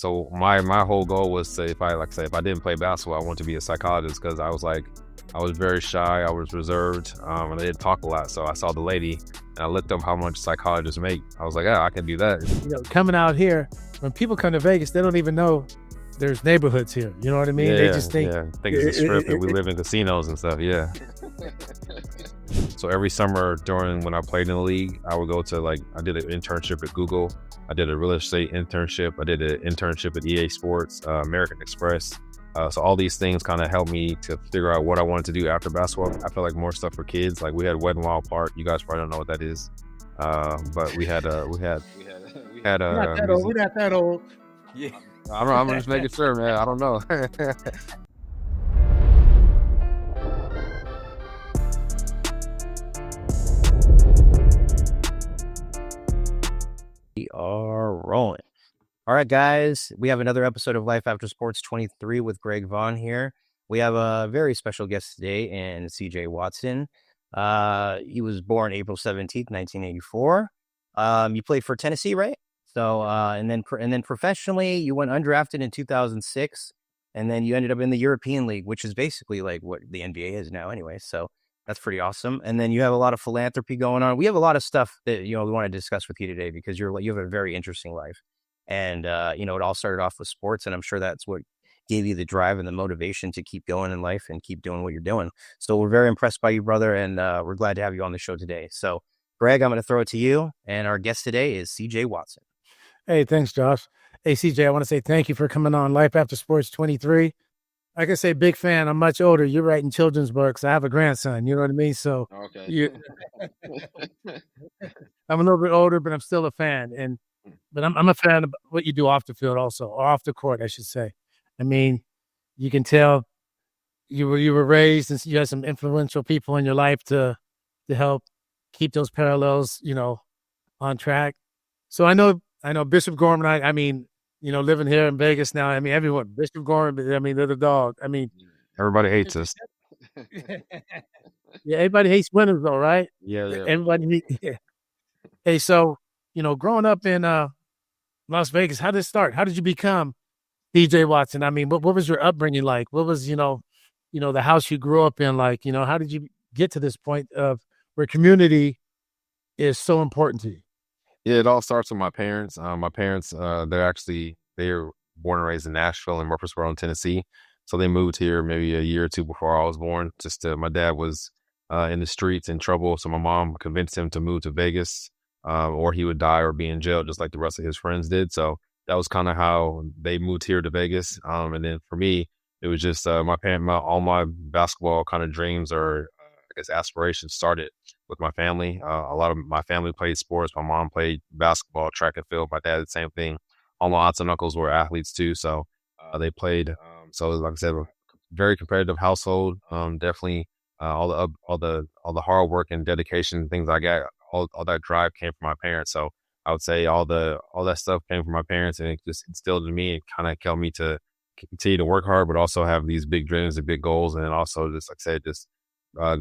So my whole goal was to, if I didn't play basketball, I wanted to be a psychologist, because I was very shy, I was reserved, and I didn't talk a lot. So I saw the lady, and I looked up how much psychologists make. I was like, yeah, I can do that. Coming out here, when people come to Vegas, they don't even know there's neighborhoods here. You know what I mean? Yeah, They just think it's a strip, and we live in casinos and stuff. Yeah. So every summer when I played in the league, I would go to I did an internship at Google. I did a real estate internship. I did an internship at EA Sports, American Express. So all these things kind of helped me to figure out what I wanted to do after basketball. I feel like more stuff for kids. Like we had Wet n Wild Park. You guys probably don't know what that is. But we had we're not that old. Yeah. I'm just making sure, man. I don't know. We are rolling. All right, guys. We have another episode of Life After Sports 23 with Greg Vaughn here. We have a very special guest today, and CJ Watson. He was born April 17th, 1984. You played for Tennessee, right? So, and then professionally, you went undrafted in 2006, and then you ended up in the European League, which is basically like what the NBA is now anyway. So that's pretty awesome. And then you have a lot of philanthropy going on. We have a lot of stuff that, we want to discuss with you today, because you have a very interesting life. And, it all started off with sports, and I'm sure that's what gave you the drive and the motivation to keep going in life and keep doing what you're doing. So we're very impressed by you, brother, and we're glad to have you on the show today. So, Greg, I'm going to throw it to you, and our guest today is CJ Watson. Hey, thanks, Josh. Hey, CJ, I want to say thank you for coming on Life After Sports 23. I can say big fan. I'm much older. You're writing children's books. I have a grandson. You know what I mean? So okay. I'm a little bit older, but I'm still a fan. But I'm a fan of what you do off the field also, or off the court, I should say. I mean, you can tell you were raised, and you had some influential people in your life to help keep those parallels, on track. So I know Bishop Gorman. I mean, living here in Vegas now, I mean, everyone, Bishop Gorman, I mean, they're the dog. I mean, everybody hates us. Yeah, everybody hates winners, though, right? Yeah. Everybody. Yeah. Hey, so growing up in Las Vegas, how did it start? How did you become CJ Watson? I mean, what was your upbringing like? What was the house you grew up in like? How did you get to this point of where community is so important to you? Yeah, it all starts with my parents. My parents, they're born and raised in Nashville and Murfreesboro, Tennessee. So they moved here maybe a year or two before I was born. My dad was in the streets in trouble, so my mom convinced him to move to Vegas, or he would die or be in jail, just like the rest of his friends did. So that was kind of how they moved here to Vegas. And then for me, it was just all my basketball kind of dreams or aspirations started with my family. A lot of my family played sports. My mom played basketball, track and field. My dad did the same thing. All my aunts and uncles were athletes too, so they played. So like I said, a very competitive household. Definitely all the hard work and dedication, things I got, all that drive came from my parents. So I would say all that stuff came from my parents, and it just instilled in me and kind of helped me to continue to work hard, but also have these big dreams and big goals. And then also, just like I said, just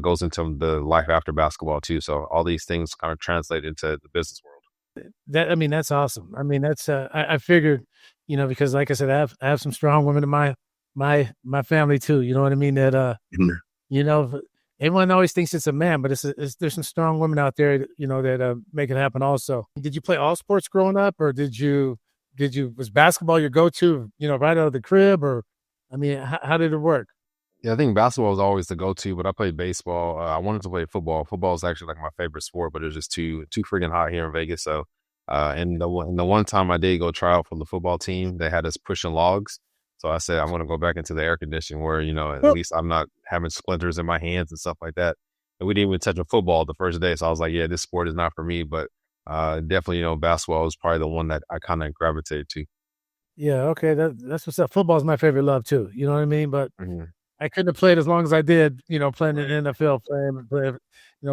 goes into the life after basketball too. So all these things kind of translate into the business world. That's awesome. I mean, that's I figured, because like I said, I have some strong women in my family too. You know what I mean? That everyone always thinks it's a man, but there's some strong women out there, that make it happen also. Did you play all sports growing up, or was basketball your go-to, right out of the crib, or, I mean, how did it work? Yeah, I think basketball was always the go-to, but I played baseball. I wanted to play football. Football is actually like my favorite sport, but it was just too freaking hot here in Vegas. So, and the one time I did go try out for the football team, they had us pushing logs. So I said, I'm going to go back into the air conditioning where, at least I'm not having splinters in my hands and stuff like that. And we didn't even touch a football the first day. So I was like, yeah, this sport is not for me. But definitely, basketball was probably the one that I kind of gravitated to. Yeah, okay. That's what's up. Football is my favorite love too. You know what I mean? But mm-hmm. I couldn't have played as long as I did, playing in the NFL,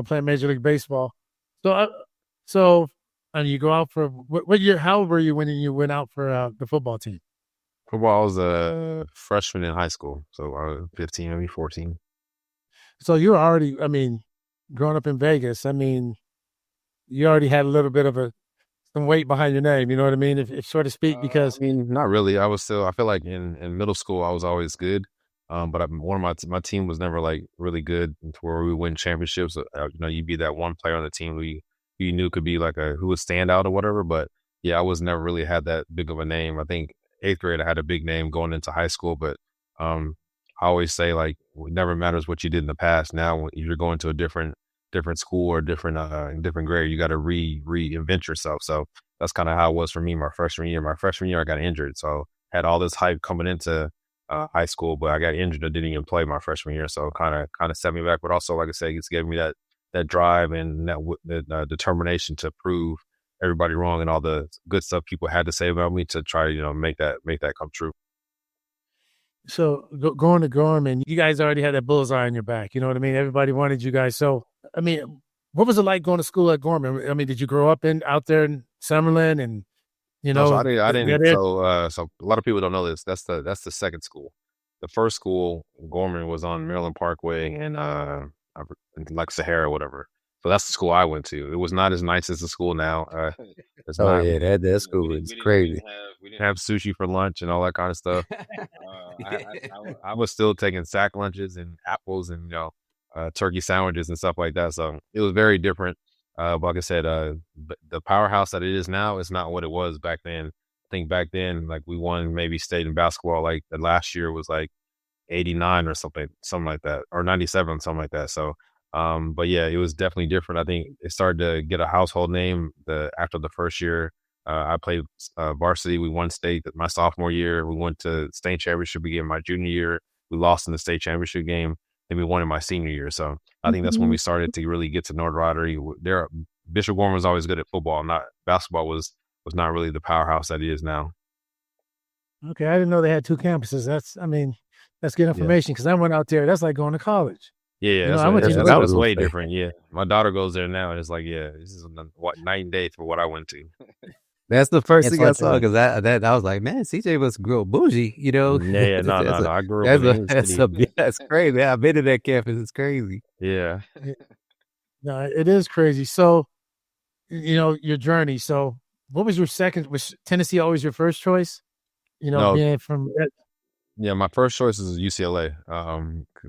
playing Major League Baseball. So, and you go out for what year? How old were you when you went out for the football team? Football, I was a freshman in high school, so I was 15, maybe 14. So you were already, growing up in Vegas. I mean, you already had a little bit of a some weight behind your name. You know what I mean? If so to speak, because I mean, not really. I feel like in middle school, I was always good. But one of my team was never like really good to where we win championships. You'd be that one player on the team who you knew could be like who would stand out or whatever. But yeah, I was never really had that big of a name. I think eighth grade, I had a big name going into high school, but I always say like it never matters what you did in the past. Now, when you're going to a different school or different grade, you got to reinvent yourself. So that's kind of how it was for me my freshman year. My freshman year, I got injured, so had all this hype coming into high school, but I got injured. I didn't even play my freshman year, so kind of set me back. But also, like I said, it's gave me that drive and that determination to prove everybody wrong and all the good stuff people had to say about me to try to make that come true. so going to Gorman, you guys already had that bullseye on your back. You know what I mean? Everybody wanted you guys. So I mean, what was it like going to school at Gorman? I mean, did you grow up out there in Summerlin and No, so I didn't. So a lot of people don't know this. That's the second school. The first school, Gorman, was on Maryland Parkway and like Sahara, or whatever. So that's the school I went to. It was not as nice as the school now. It's Oh not. yeah, that school is crazy. We didn't have sushi for lunch and all that kind of stuff. I was still taking sack lunches and apples and turkey sandwiches and stuff like that. So it was very different. But like I said, the powerhouse that it is now is not what it was back then. I think back then, like we won maybe state in basketball. Like the last year was like 89 or something like that, or 97, something like that. So, but yeah, it was definitely different. I think it started to get a household name after the first year. I played varsity. We won state my sophomore year. We went to state championship again my junior year. We lost in the state championship game. And we won in my senior year. So I think that's when we started to really get to notoriety. Bishop Gorman was always good at football. Not basketball was not really the powerhouse that it is now. Okay, I didn't know they had two campuses. That's good information because I went out there. That's like going to college. Yeah, that was way different. Yeah, my daughter goes there now, and it's like, yeah, this is night and day for what I went to. That's the first thing I saw because I was like, man, CJ must grow bougie, Yeah, no. I grew up in that's crazy. I've been to that campus. It's crazy. Yeah. No, it is crazy. So, your journey. So, what was your second? Was Tennessee always your first choice? No. Being from. Yeah, my first choice is UCLA.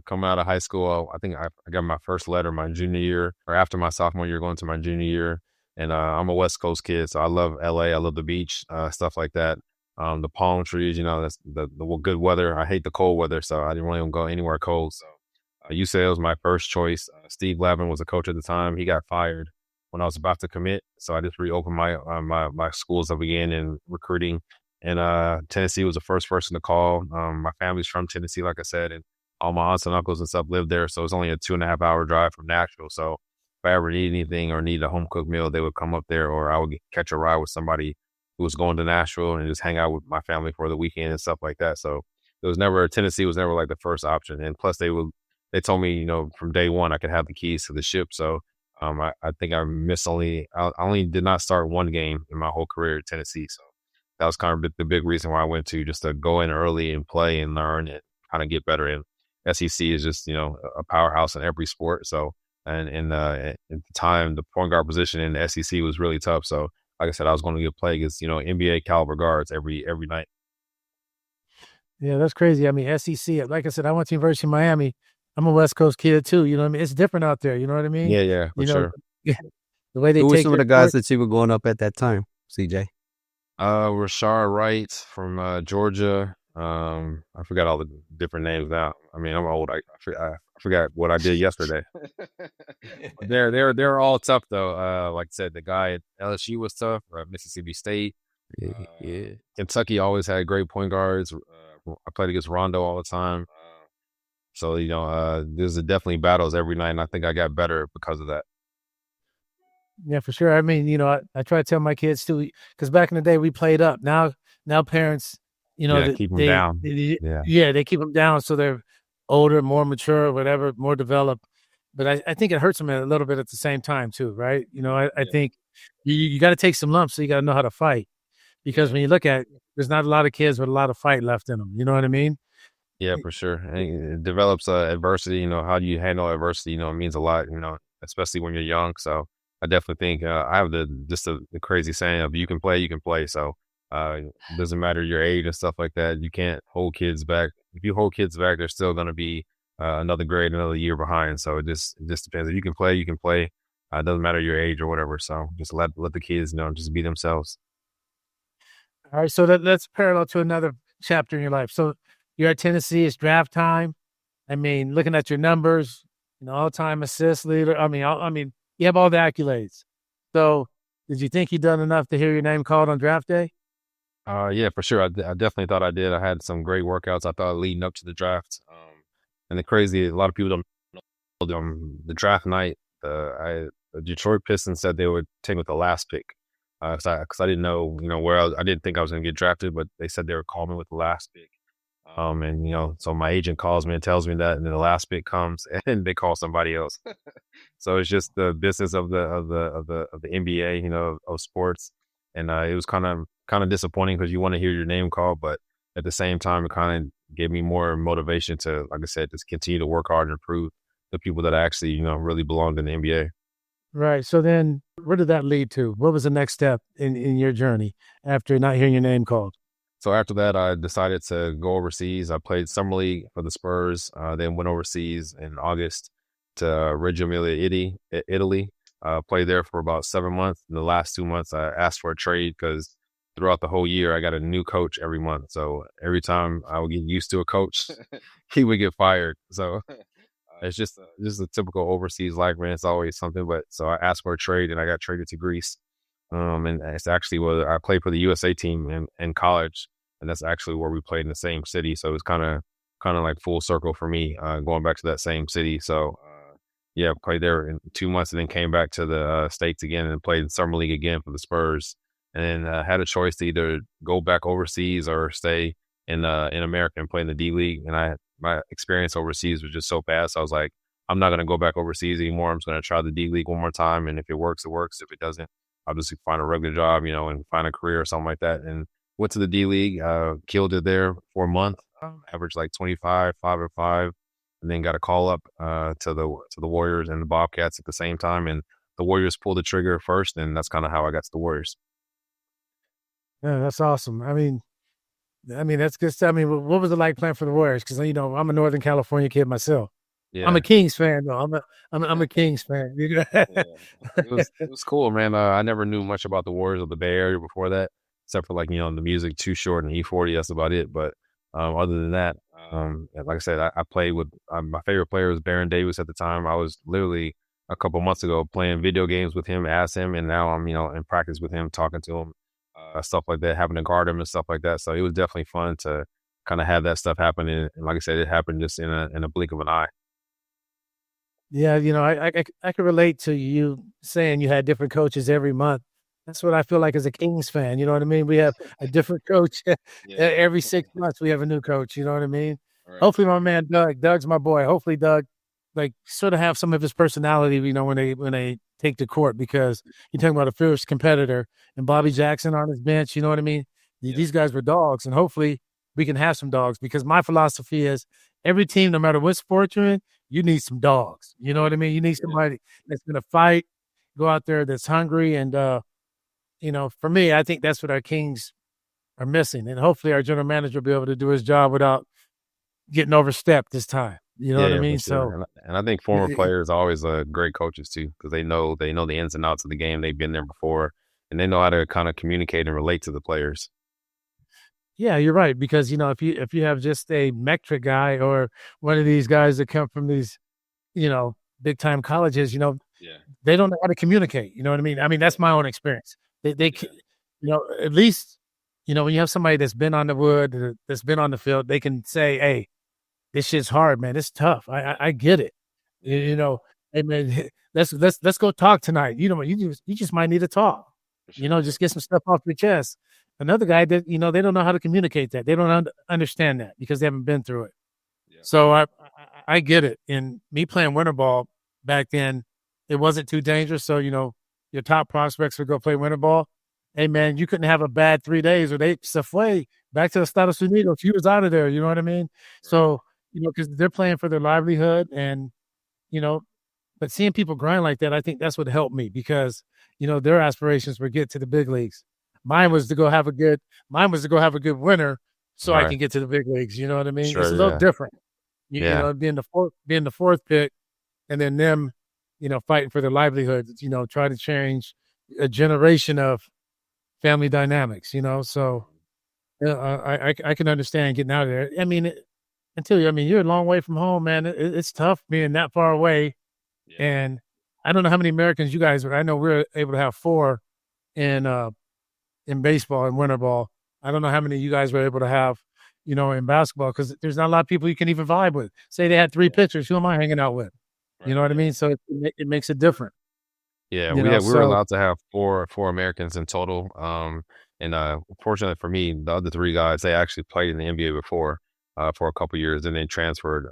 Coming out of high school, I think I got my first letter my junior year or after my sophomore year, going to my junior year. And I'm a West Coast kid, so I love LA. I love the beach, stuff like that. The palm trees, that's the good weather. I hate the cold weather, so I didn't really go anywhere cold. So UCLA was my first choice. Steve Lavin was a coach at the time. He got fired when I was about to commit, so I just reopened my schools up again in recruiting. And Tennessee was the first person to call. My family's from Tennessee, like I said, and all my aunts and uncles and stuff live there. So it's only a 2.5 hour drive from Nashville. So if I ever need anything or need a home cooked meal, they would come up there, or I would catch a ride with somebody who was going to Nashville and just hang out with my family for the weekend and stuff like that. So Tennessee was never like the first option. And plus they told me, from day one I could have the keys to the ship. So I think I only did not start one game in my whole career at Tennessee. So that was kind of the big reason why I went to, just to go in early and play and learn and kind of get better. And SEC is just, a powerhouse in every sport. So, and at the time, the point guard position in the SEC was really tough. So, like I said, I was going to get play against, NBA caliber guards every night. Yeah, that's crazy. I mean, SEC, like I said, I went to University of Miami. I'm a West Coast kid too. You know what I mean? It's different out there. You know what I mean? Yeah, for sure. The way they Who take were some of the guys that you were going up at that time, CJ? Rashard Wright from Georgia. I forgot all the different names now. I mean, I'm old. I forgot what I did yesterday. They're all tough though. Like I said, the guy at LSU was tough. Mississippi State. Yeah. Kentucky always had great point guards. I played against Rondo all the time. So there's definitely battles every night, and I think I got better because of that. Yeah, for sure. I mean, I try to tell my kids too, because back in the day we played up. Now parents, keep them down. They keep them down so they're older, more mature, whatever, more developed. But I think it hurts them a little bit at the same time too, right? I think you got to take some lumps, so you got to know how to fight. Because when you look at it, there's not a lot of kids with a lot of fight left in them. You know what I mean? Yeah, for sure. And it develops adversity. How do you handle adversity? It means a lot. Especially when you're young. So I definitely think I have the crazy saying of you can play, you can play. So it doesn't matter your age and stuff like that. You can't hold kids back. If you hold kids back, they're still going to be another grade, another year behind. So it just depends. If you can play, you can play. It doesn't matter your age or whatever. So just let the kids just be themselves. All right, so that's parallel to another chapter in your life. So you're at Tennessee. It's draft time. I mean, looking at your numbers, all-time assist leader. I mean, you have all the accolades. So, did you think you done enough to hear your name called on draft day? Yeah, for sure. I definitely thought I did. I had some great workouts. I thought leading up to the draft. And a lot of people don't know the draft night. The Detroit Pistons said they would take with the last pick. Because I didn't know, where I didn't think I was going to get drafted, but they said they were calling me with the last pick. And so my agent calls me and tells me that, and then the last pick comes, and they call somebody else. So it's just the business of the NBA, of sports, and it was kind of disappointing because you want to hear your name called, but at the same time, it kind of gave me more motivation to, like I said, just continue to work hard and improve the people that actually, really belong in the NBA. Right. So then, where did that lead to? What was the next step in your journey after not hearing your name called? So after that, I decided to go overseas. I played summer league for the Spurs, then went overseas in August to Reggio Emilia, Italy. Played there for about 7 months. In the last 2 months, I asked for a trade because throughout the whole year, I got a new coach every month. So every time I would get used to a coach, he would get fired. So it's just a typical overseas life, man. It's always something. But so I asked for a trade, and I got traded to Greece. And it's actually where I played for the USA team in college, and that's actually where we played in the same city. So it was kind of like full circle for me going back to that same city. So yeah, played there in 2 months, and then came back to the States again and played in summer league again for the Spurs. And then had a choice to either go back overseas or stay in America and play in the D League. And my experience overseas was just so bad. So I was like, I'm not going to go back overseas anymore. I'm just going to try the D League one more time. And if it works, it works. If it doesn't, I'll just find a regular job, and find a career or something like that. And went to the D League, killed it there for a month, averaged like 25, 5-5, and then got a call up to the Warriors and the Bobcats at the same time. And the Warriors pulled the trigger first, and that's kind of how I got to the Warriors. Yeah, that's awesome. I mean, that's good stuff. I mean, what was it like playing for the Warriors? Because I'm a Northern California kid myself. Yeah. I'm a Kings fan, though. I'm a Kings fan. Yeah. It was cool, man. I never knew much about the Warriors of the Bay Area before that, except for the music Too Short and E40. That's about it. But other than that, like I said, I played with my favorite player was Baron Davis at the time. I was literally a couple months ago playing video games with him, asked him, and now I'm in practice with him, talking to him. Stuff like that, having to guard him and stuff like that. So it was definitely fun to kind of have that stuff happen. And like I said, it happened just in a blink of an eye. Yeah, I can relate to you saying you had different coaches every month. That's what I feel like as a Kings fan. You know what I mean? We have a different coach every 6 months. We have a new coach. You know what I mean? Right. Hopefully, my man Doug's my boy. Hopefully, Doug sort of have some of his personality, when they take to court, because you're talking about a fierce competitor and Bobby Jackson on his bench. You know what I mean? Yeah. These guys were dogs, and hopefully we can have some dogs, because my philosophy is every team, no matter what sport you're in, you need some dogs. You know what I mean? You need somebody that's going to fight, go out there, that's hungry. And, for me, I think that's what our Kings are missing. And hopefully our general manager will be able to do his job without getting overstepped this time. You know what I mean? Sure. So, and I think former players are always great coaches too, because they know the ins and outs of the game. They've been there before, and they know how to kind of communicate and relate to the players. Yeah, you're right. Because if you have just a metric guy or one of these guys that come from these, big time colleges, they don't know how to communicate. You know what I mean? I mean, that's my own experience. They at least, when you have somebody that's been on the wood, that's been on the field, they can say, "Hey, this shit's hard, man. It's tough. I get it. Hey man, let's go talk tonight. You just might need to talk. Sure. Just get some stuff off your chest." Another guy that they don't know how to communicate that. They don't understand that because they haven't been through it. Yeah. So I get it. And me playing winter ball back then, it wasn't too dangerous. So your top prospects would go play winter ball. Hey man, you couldn't have a bad 3 days, or they way back to the Estados Unidos. You was out of there. You know what I mean? Right. So because they're playing for their livelihood, and But seeing people grind like that, I think that's what helped me because, their aspirations were get to the big leagues. Mine was to go have a good winter so I Right. can get to the big leagues. You know what I mean? Sure. It's a little Yeah. different. Yeah. Being the fourth pick, and then them, fighting for their livelihood. Try to change a generation of family dynamics. So I can understand getting out of there. I mean, you're a long way from home, man. It's tough being that far away. Yeah. And I don't know how many Americans you guys are. I know we're able to have 4 in baseball and winter ball. I don't know how many you guys were able to have, in basketball, because there's not a lot of people you can even vibe with. Say they had 3 pitchers, who am I hanging out with? You know what I mean? So it makes it different. Yeah, we were allowed to have four Americans in total. And fortunately for me, the other 3 guys, they actually played in the NBA before for a couple years, and then transferred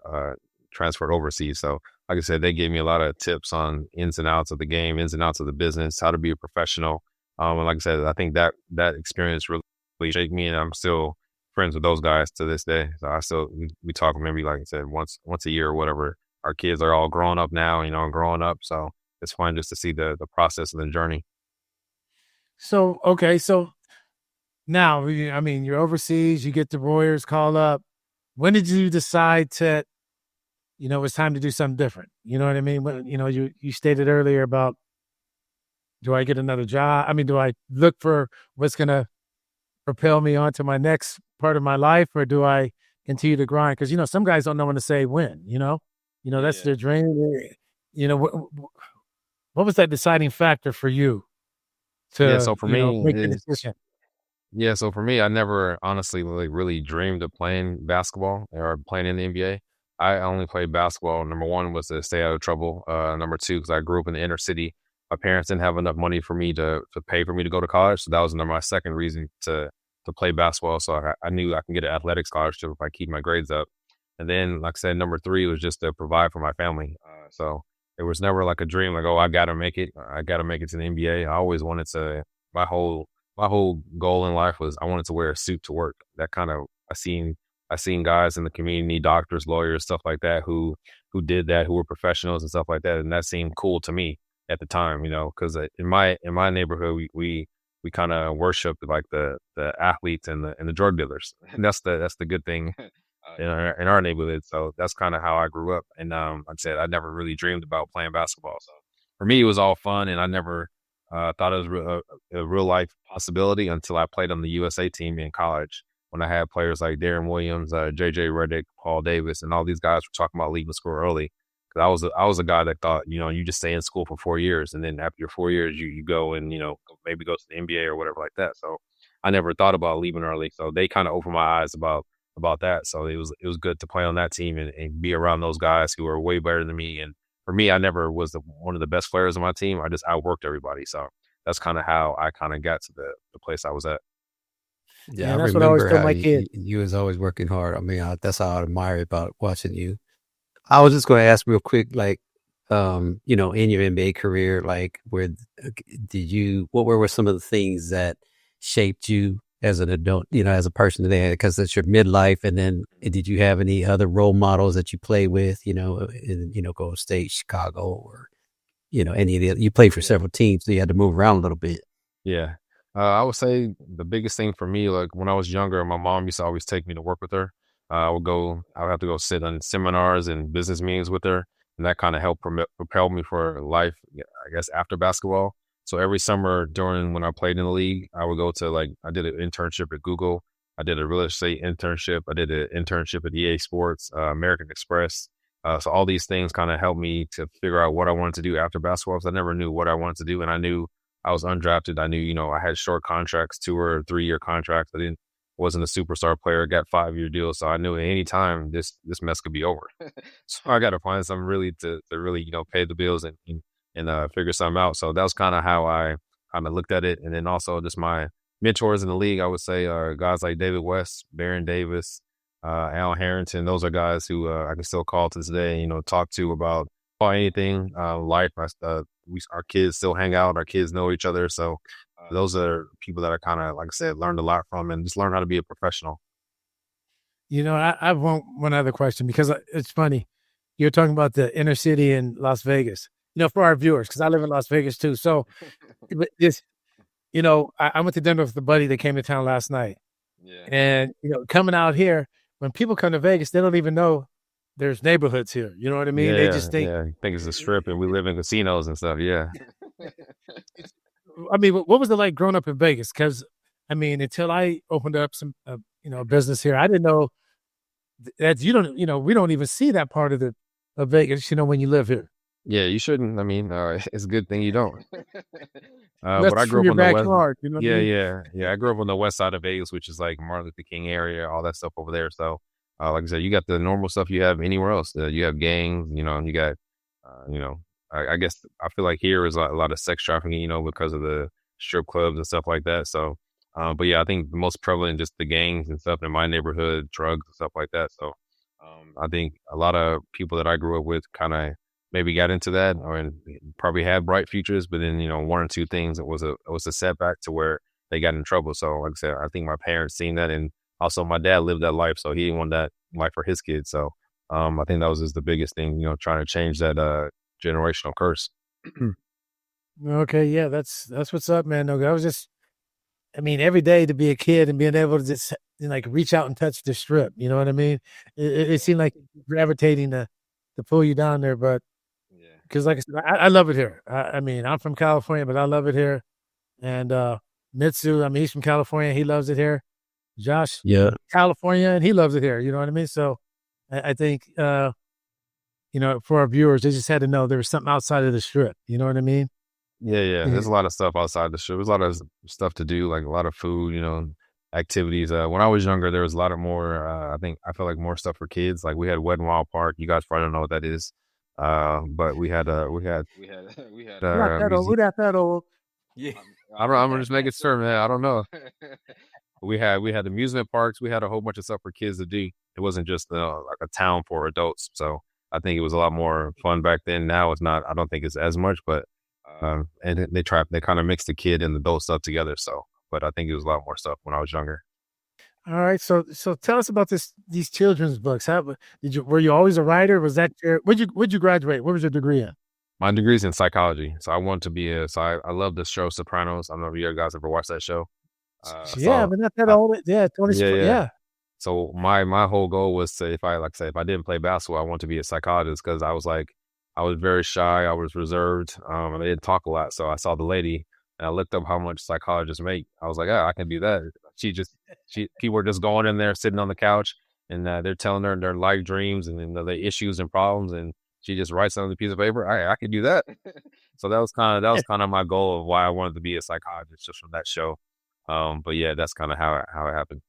overseas. So like I said, they gave me a lot of tips on ins and outs of the game, ins and outs of the business, how to be a professional. And like I said, I think that experience really shaped me, and I'm still friends with those guys to this day. So we talk maybe, like I said, once a year or whatever. Our kids are all grown up now, growing up. So it's fun just to see the process of the journey. So, okay. So now, you're overseas, you get the Warriors call up. When did you decide to, it's time to do something different? You know what I mean? When, you stated earlier about, do I get another job? Do I look for what's going to propel me onto my next part of my life, or do I continue to grind? Because, some guys don't know when to say when, that's their dream. What was that deciding factor for you to, so for me, make the decision? Yeah, so for me, I never honestly really dreamed of playing basketball or playing in the NBA. I only played basketball. Number 1 was to stay out of trouble. Number 2, because I grew up in the inner city. My parents didn't have enough money for me to pay for me to go to college. So that was my second reason to play basketball. So I knew I can get an athletic scholarship if I keep my grades up. And then, like I said, number 3 was just to provide for my family. So it was never like a dream, like, oh, I got to make it. I got to make it to the NBA. I always wanted to, my whole goal in life was I wanted to wear a suit to work. That kind of, I seen guys in the community, doctors, lawyers, stuff like that, who did that, who were professionals and stuff like that. And that seemed cool to me at the time, because in my neighborhood, we kind of worshiped like the athletes and the drug dealers. And that's the good thing in our neighborhood. So that's kind of how I grew up. And like I said, I never really dreamed about playing basketball. So for me, it was all fun, and I never thought it was a real life possibility until I played on the USA team in college, when I had players like Darren Williams, JJ Redick, Paul Davis, and all these guys were talking about leaving school early. Because I was a guy that thought, you just stay in school for 4 years, and then after your 4 years, you go and, maybe go to the NBA or whatever like that. So I never thought about leaving early. So they kind of opened my eyes about that. So it was good to play on that team and be around those guys who are way better than me. And for me, I never was one of the best players on my team. I just outworked everybody. So that's kind of how I kind of got to the place I was at. Yeah, I that's what I always remember tell how my kid. you was always working hard. That's how I admire about watching you. I was just going to ask real quick, like, in your NBA career, like, what were some of the things that shaped you as an adult, as a person today? Because it's your midlife. And then did you have any other role models that you play with, in Golden State, Chicago, or, any of the, you played for several teams, so you had to move around a little bit. Yeah. I would say the biggest thing for me, like when I was younger, my mom used to always take me to work with her. I would have to go sit on seminars and business meetings with her. And that kind of helped propel me for life, I guess, after basketball. So every summer when I played in the league, I would go to, I did an internship at Google. I did a real estate internship. I did an internship at EA Sports, American Express. So all these things kind of helped me to figure out what I wanted to do after basketball, because I never knew what I wanted to do. And I knew I was undrafted. I knew, I had short contracts, 2 or 3 year contracts. Wasn't a superstar player, got 5-year deals. So I knew at any time this mess could be over. So I got to find something really to really, pay the bills and figure something out. So that was kind of how I kind of looked at it. And then also just my mentors in the league, I would say, are guys like David West, Baron Davis, Al Harrington. Those are guys who I can still call to this day, talk to about anything, life. Our kids still hang out. Our kids know each other. So those are people that I kind of, like I said, learned a lot from, and just learn how to be a professional. I have one other question, because it's funny. You're talking about the inner city in Las Vegas. for our viewers, because I live in Las Vegas too. So this, I went to dinner with the buddy that came to town last night. Yeah. And, coming out here, when people come to Vegas, they don't even know there's neighborhoods here. You know what I mean? They just think, think it's a strip and we live in casinos and stuff. Yeah. I mean, what was it like growing up in Vegas? Because, I mean, until I opened up some, business here, I didn't know that we don't even see that part of Vegas, when you live here. Yeah, you shouldn't. I mean, it's a good thing you don't. But I grew up on the backyard, west. Yeah. I grew up on the west side of Vegas, which is like Martin Luther King area, all that stuff over there. So, like I said, you got the normal stuff you have anywhere else. You have gangs, and you got, I guess I feel like here is a lot of sex trafficking, because of the strip clubs and stuff like that. So, but yeah, I think the most prevalent just the gangs and stuff in my neighborhood, drugs and stuff like that. So, I think a lot of people that I grew up with kind of maybe got into that or probably had bright futures, but then, one or two things, it was a setback to where they got in trouble. So like I said, I think my parents seen that, and also my dad lived that life. So he didn't want that life for his kids. So, I think that was just the biggest thing, trying to change that, generational curse. Okay. Yeah. That's what's up, man. No, I was just, I mean, every day to be a kid and being able to just like reach out and touch the strip, you know what I mean? It seemed like gravitating to pull you down there, but because like I said, I love it here. I mean, I'm from California, but I love it here. And Mitsu, I mean, he's from California. He loves it here. Josh, California, and he loves it here. You know what I mean? So I think, for our viewers, they just had to know there was something outside of the strip. You know what I mean? Yeah. There's a lot of stuff outside the strip. There's a lot of stuff to do, like a lot of food, activities. When I was younger, there was a lot of more, I feel like more stuff for kids. Like we had Wet n Wild Park. You guys probably don't know what that is. But we had Who that old? Yeah. I'm just making sure, man. I don't know. We had amusement parks. We had a whole bunch of stuff for kids to do. It wasn't just like a town for adults. So I think it was a lot more fun back then. Now it's not. I don't think it's as much, but and they kind of mixed the kid and the adult stuff together. So, but I think it was a lot more stuff when I was younger. All right, so tell us about these children's books. Were you always a writer? Was that where'd you graduate? What was your degree in? My degree's in psychology, so I wanted to be I love the show Sopranos. I don't know if you guys ever watched that show. But not that old. Yeah, Tony. Yeah. So my whole goal was to, if I didn't play basketball, I wanted to be a psychologist because I was very shy. I was reserved. And I didn't talk a lot. So I saw the lady and I looked up how much psychologists make. I was like, I can do that. People were just going in there, sitting on the couch, and they're telling her their life dreams and their issues and problems, and she just writes on a piece of paper. I can do that. So that was kind of my goal of why I wanted to be a psychologist, just from that show. But yeah, that's kind of how it happened.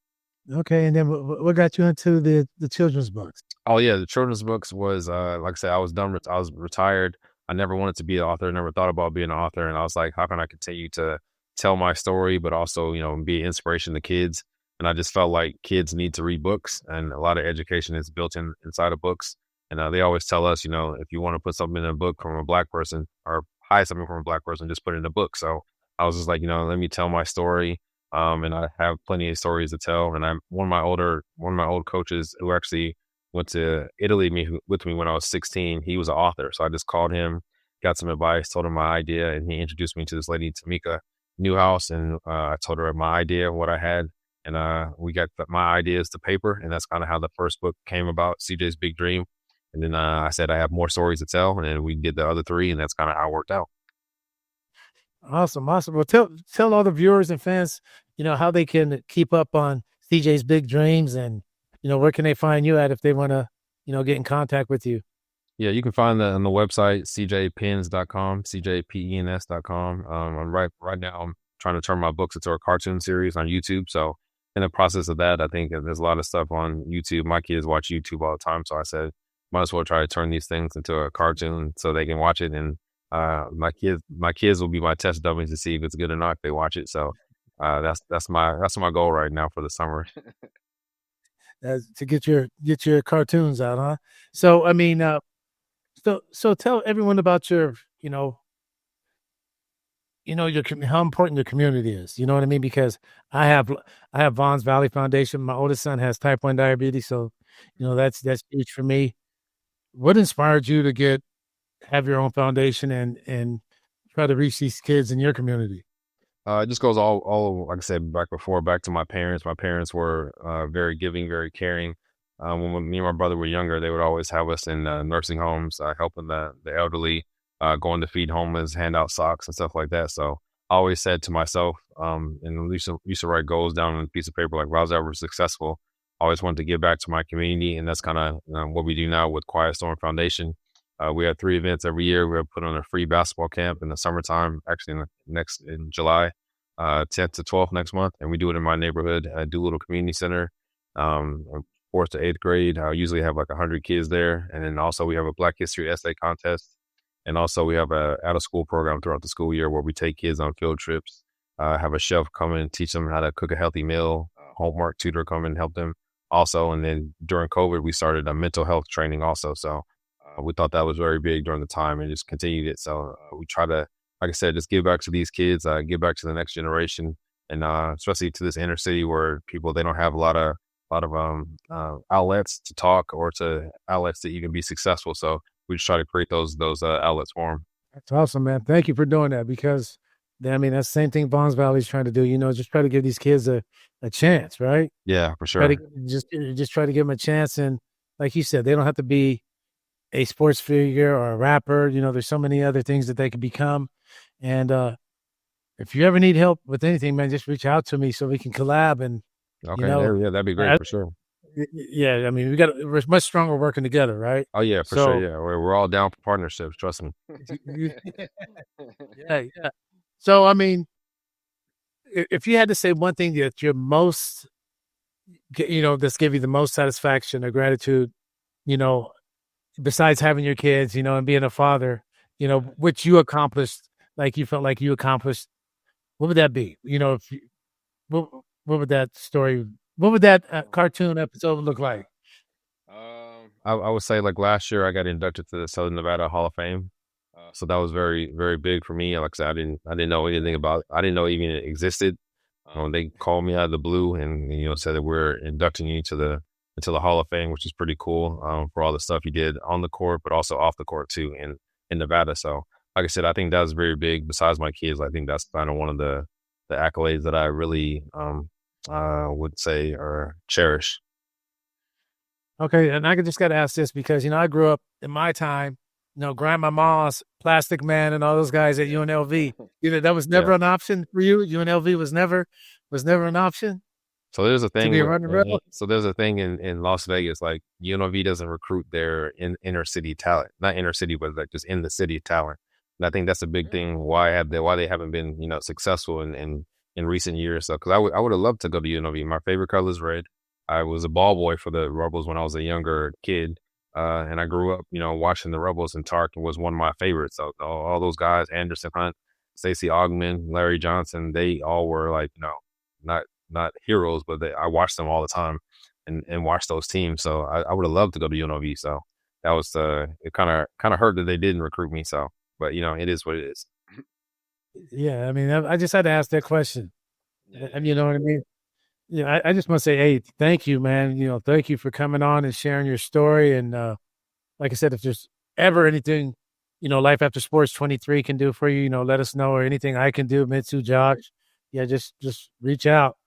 Okay, and then what got you into the children's books? Oh yeah, the children's books was like I said, I was done. I was retired. I never wanted to be an author. Never thought about being an author, and I was like, how can I continue to tell my story, but also be an inspiration to kids? And I just felt like kids need to read books, and a lot of education is built inside of books. And they always tell us, if you want to put something in a book from a Black person or hide something from a Black person, just put it in a book. So I was just like, let me tell my story. And I have plenty of stories to tell. And I'm one of my old coaches who actually went to Italy with me when I was 16. He was an author. So I just called him, got some advice, told him my idea, and he introduced me to this lady, Tamika Newhouse. And I told her my idea, what I had. And we got my ideas to paper. And that's kind of how the first book came about, CJ's Big Dream. And then I said I have more stories to tell. And then we did the other three. And that's kind of how it worked out. Awesome. Well, tell all the viewers and fans, how they can keep up on CJ's Big Dreams, and where can they find you at if they want to, get in contact with you. Yeah, you can find that on the website, cjpens.com, cjpens.com. Right now, I'm trying to turn my books into a cartoon series on YouTube. So in the process of that, I think there's a lot of stuff on YouTube. My kids watch YouTube all the time, so I said, might as well try to turn these things into a cartoon so they can watch it. And my kids will be my test dummies to see if it's good or not if they watch it. So that's my goal right now for the summer. To get your cartoons out, huh? So I mean, so tell everyone about your, how important your community is. You know what I mean? Because I have Vaughn's Valley Foundation. My oldest son has type 1 diabetes, so that's huge for me. What inspired you to get have your own foundation and try to reach these kids in your community? It just goes all like I said back to my parents. My parents were very giving, very caring. When me and my brother were younger, they would always have us in nursing homes, helping the elderly, going to feed homeless, hand out socks and stuff like that. So I always said to myself, and used to write goals down on a piece of paper, like if I was ever successful, I always wanted to give back to my community, and that's kind of what we do now with Quiet Storm Foundation. We have 3 events every year. We put on a free basketball camp in the summertime, actually in July, 10th to 12th next month. And we do it in my neighborhood, Doolittle Community Center, 4th to 8th grade. I usually have like 100 kids there. And then also we have a Black History essay contest. And also we have a out-of-school program throughout the school year where we take kids on field trips, have a chef come in and teach them how to cook a healthy meal, homework tutor come and help them also. And then during COVID, we started a mental health training also. So we thought that was very big during the time and just continued it. So we try to, like I said, just give back to these kids, give back to the next generation, and especially to this inner city where they don't have a lot of outlets to talk or to outlets to even be successful. So we just try to create those outlets for them. That's awesome, man. Thank you for doing that, because I mean, that's the same thing Vaughn's Valley is trying to do. Just try to give these kids a chance, right? Yeah, for sure. Just try to give them a chance. And like you said, they don't have to be a sports figure or a rapper. There's so many other things that they can become. And if you ever need help with anything, man, just reach out to me so we can collab. And okay, yeah, that'd be great for sure. Yeah, I mean, we're much stronger working together, right? Oh yeah, for sure. Yeah, we're all down for partnerships. Trust me. Yeah. So I mean, if you had to say one thing that you're most, that's give you the most satisfaction or gratitude, besides having your kids, and being a father, which you accomplished, like you felt like you accomplished, what would that be? What would that story, what would that cartoon episode look like? I would say like last year I got inducted to the Southern Nevada Hall of Fame. So that was very, very big for me. Like I said, I didn't know anything about it. I didn't know even it existed. They called me out of the blue and, said that we're inducting you into the Hall of Fame, which is pretty cool for all the stuff you did on the court, but also off the court too in Nevada. So like I said, I think that was very big. Besides my kids, I think that's kind of one of the accolades that I really would say or cherish. Okay, and I just got to ask this because, I grew up in my time, Grandma Moss, Plastic Man, and all those guys at UNLV. That was never an option for you. UNLV was never an option. So there's a thing. So there's a thing in Las Vegas, like UNLV doesn't recruit their inner city talent, not inner city, but like just in the city talent. And I think that's a big thing why they haven't been successful in recent years. So because I would have loved to go to UNLV. My favorite color is red. I was a ball boy for the Rebels when I was a younger kid. And I grew up, watching the Rebels, and Tarkin was one of my favorites. So all those guys, Anderson Hunt, Stacey Augmon, Larry Johnson, they all were like, not heroes, but I watched them all the time and watched those teams. So I would have loved to go to UNLV. So that was it kind of hurt that they didn't recruit me. So, but it is what it is. Yeah, I mean, I just had to ask that question. And you know what I mean? Yeah, I just want to say, hey, thank you, man. Thank you for coming on and sharing your story. And like I said, if there's ever anything, Life After Sports 23 can do for you, let us know, or anything I can do, Mitsu, Josh. Yeah, just reach out.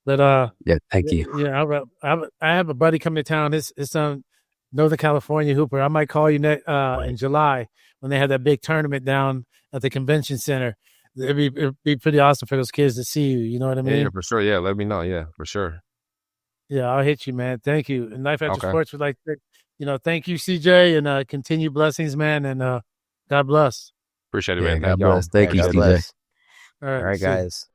But thank you. Yeah, I have a buddy coming to town. His son, Northern California hooper. I might call you in July when they have that big tournament down at the convention center. It'd be pretty awesome for those kids to see you. You know what I mean? Yeah, for sure. Yeah, let me know. Yeah, for sure. Yeah, I'll hit you, man. Thank you. And Life After Sports would like to, thank you, CJ, and continue blessings, man. And God bless. Appreciate it, man. God bless. Thank you, CJ. All right, guys.